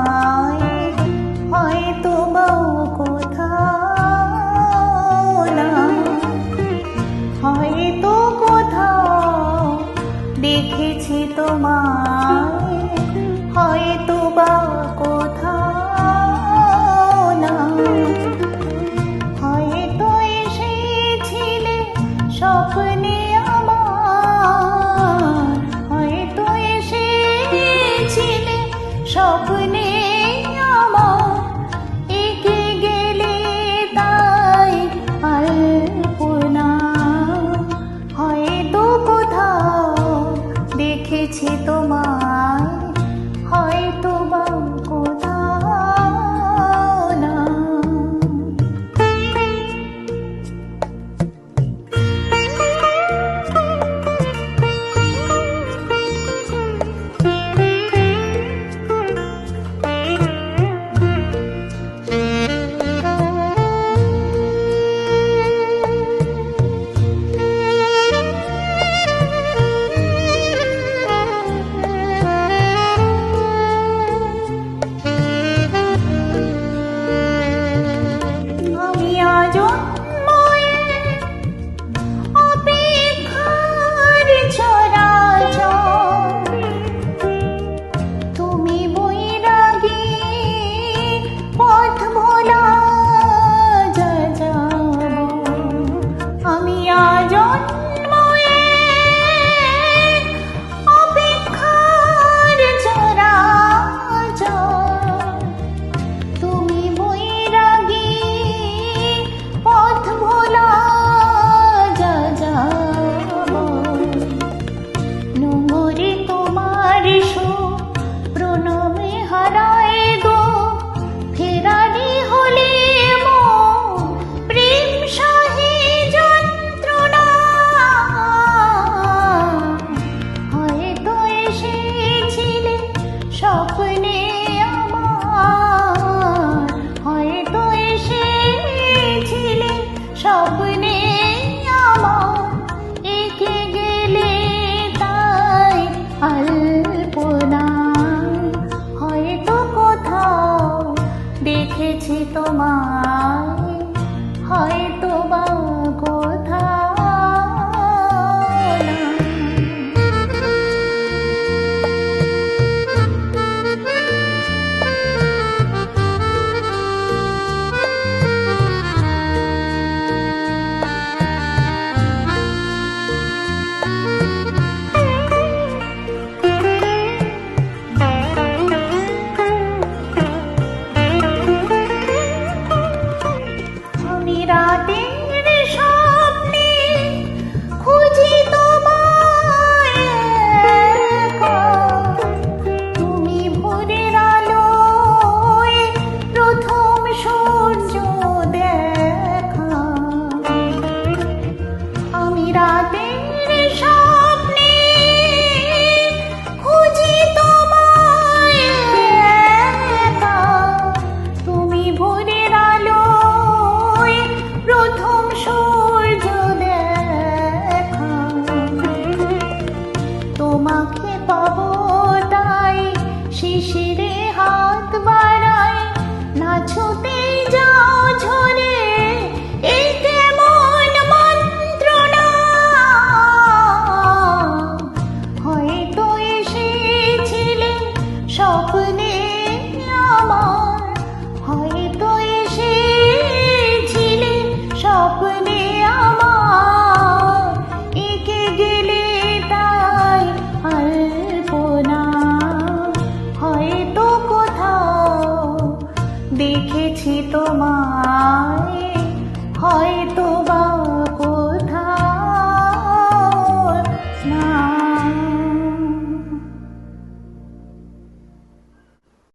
তোমায়, হয়তো বা কোথাও না, হয়তো কোথাও দেখেছি তোমায়, হয়তো বা কোথাও না, হয়তো এসেছিলে স্বপ্নে আমার, হয়তো এসেছিলে স্বপ্নে আমার, একে গেলে তাই আলপনা, হয়তো কোথাও দেখেছি তোমায়, হয়তো বা কোথাও না। স্বপ্নে আমার, হয়তো এসেছিলে স্বপ্নে আমার, একে গেলে তাই আলপনা, হয়তো কোথাও দেখেছি তোমায়, হয়তো বা কোথাও না। রাতের স্বপ্নে খুঁজি তোমায় একা, তুমি ভোরের আলোয় প্রথম সূর্য দেখা, আমি রাতের স্বপ্নে খুঁজি তোমায় একা, তুমি ভোরের আলোয় প্রথম সূর্য দেখা, তোমাকে পাবো তাই শিশিরে হাত বাড়াই, নাচতেই যাও ঝরে এই কেমন মন্ত্রণা, হয়তো এসেছিলে স্বপ্নে আমার, হয়তো এসেছিলে স্বপ্নে আমার, একে গেলে তাই আলপনা, হয়তো কোথাও দেখেছি তোমায়।